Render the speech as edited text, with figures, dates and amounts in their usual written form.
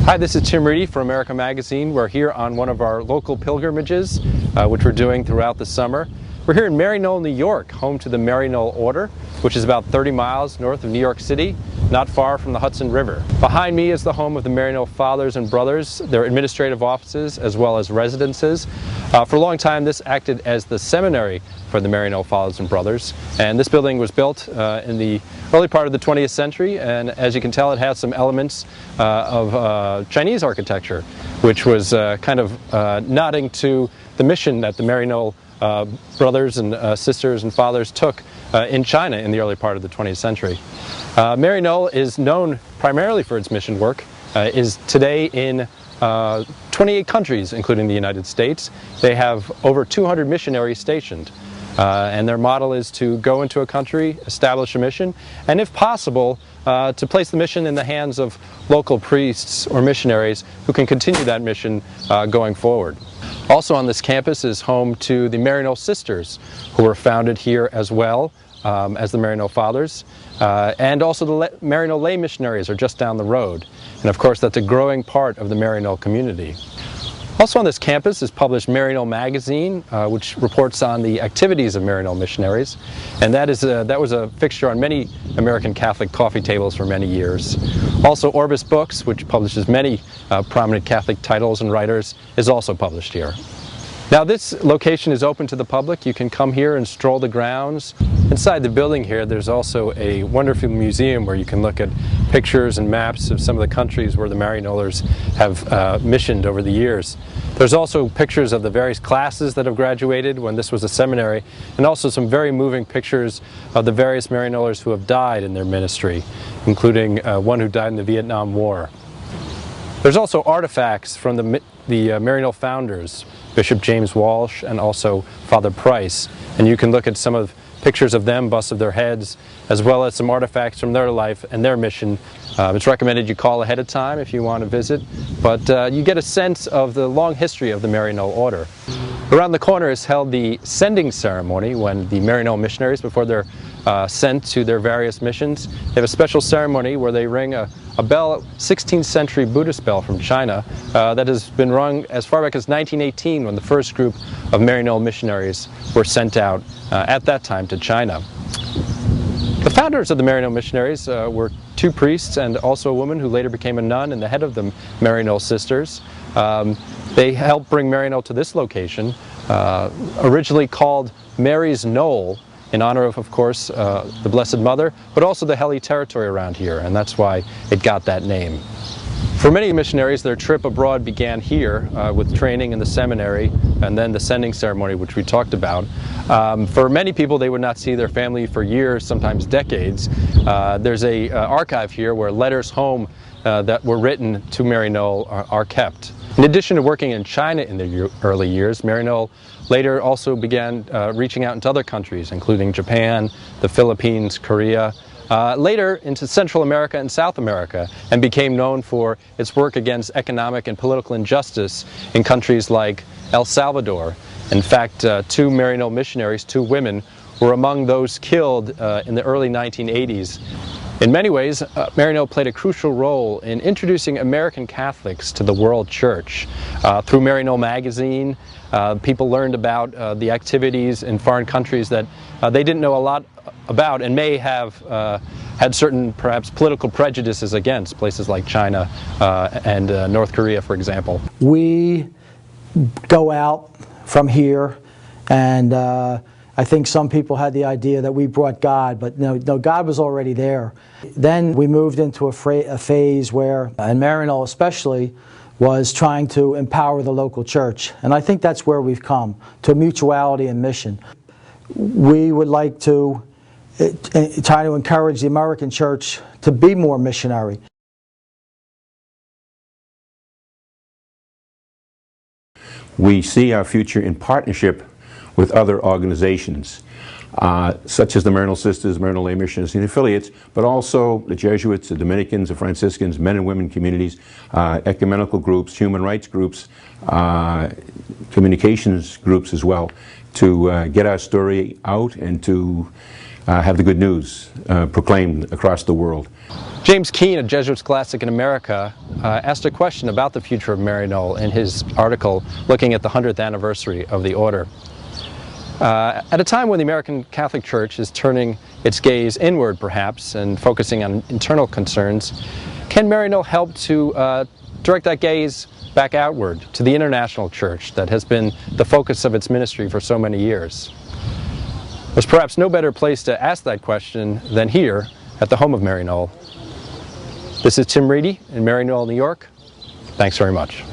Hi, this is Tim Reidy from America Magazine. We're here on one of our local pilgrimages, which we're doing throughout the summer. We're here in Maryknoll, New York, home to the Maryknoll Order, which is about 30 miles north of New York City, not far from the Hudson River. Behind me is the home of the Maryknoll Fathers and Brothers, their administrative offices as well as residences. For a long time this acted as the seminary for the Maryknoll Fathers and Brothers, and this building was built in the early part of the 20th century, and as you can tell it has some elements of Chinese architecture, which was kind of nodding to the mission that the Maryknoll brothers and sisters and fathers took in China in the early part of the 20th century. Maryknoll is known primarily for its mission work, is today in 28 countries, including the United States. They have over 200 missionaries stationed. And their model is to go into a country, establish a mission, and if possible, to place the mission in the hands of local priests or missionaries who can continue that mission going forward. Also on this campus is home to the Maryknoll Sisters, who were founded here as well as the Maryknoll Fathers, and also the Maryknoll Lay Missionaries are just down the road. And of course that's a growing part of the Maryknoll community. Also on this campus is published Maryknoll Magazine, which reports on the activities of Maryknoll missionaries, and that was a fixture on many American Catholic coffee tables for many years. Also Orbis Books, which publishes many prominent Catholic titles and writers, is also published here. Now this location is open to the public. You can come here and stroll the grounds. Inside the building here there's also a wonderful museum where you can look at pictures and maps of some of the countries where the Maryknollers have missioned over the years. There's also pictures of the various classes that have graduated when this was a seminary, and also some very moving pictures of the various Maryknollers who have died in their ministry, including one who died in the Vietnam War. There's also artifacts from the Maryknoll founders, Bishop James Walsh and also Father Price, and you can look at some of pictures of them, busts of their heads, as well as some artifacts from their life and their mission. It's recommended you call ahead of time if you want to visit, but you get a sense of the long history of the Maryknoll Order. Around the corner is held the sending ceremony, when the Maryknoll missionaries, before they're sent to their various missions, they have a special ceremony where they ring a bell, 16th century Buddhist bell from China, that has been rung as far back as 1918, when the first group of Maryknoll missionaries were sent out at that time to China. The founders of the Maryknoll missionaries were two priests and also a woman who later became a nun and the head of the Maryknoll Sisters. They helped bring Maryknoll to this location, originally called Mary's Knoll, in honor of course, the Blessed Mother, but also the Helly territory around here, and that's why it got that name. For many missionaries, their trip abroad began here with training in the seminary and then the sending ceremony, which we talked about. For many people, they would not see their family for years, sometimes decades. There's an archive here where letters home that were written to Maryknoll are kept. In addition to working in China in the early years, Maryknoll later also began reaching out into other countries, including Japan, the Philippines, Korea, later into Central America and South America, and became known for its work against economic and political injustice in countries like El Salvador. In fact, two Maryknoll missionaries, two women, were among those killed in the early 1980s. In many ways, Maryknoll played a crucial role in introducing American Catholics to the world church. Through Maryknoll Magazine, people learned about the activities in foreign countries that they didn't know a lot about and may have had certain, perhaps, political prejudices against, places like China and North Korea, for example. We go out from here, and I think some people had the idea that we brought God, but no, God was already there. Then we moved into a phase where, and Maryknoll especially, was trying to empower the local church. And I think that's where we've come, to mutuality and mission. We would like to try to encourage the American church to be more missionary. We see our future in partnership with other organizations, such as the Maryknoll Sisters, Maryknoll Lay Missionaries and affiliates, but also the Jesuits, the Dominicans, the Franciscans, men and women communities, ecumenical groups, human rights groups, communications groups as well, to get our story out and to have the good news proclaimed across the world. James Keene, a Jesuit scholastic in America, asked a question about the future of Maryknoll in his article looking at the 100th anniversary of the order. At a time when the American Catholic Church is turning its gaze inward, perhaps, and focusing on internal concerns, can Maryknoll help to direct that gaze back outward to the international church that has been the focus of its ministry for so many years? There's perhaps no better place to ask that question than here at the home of Maryknoll. This is Tim Reidy in Maryknoll, New York. Thanks very much.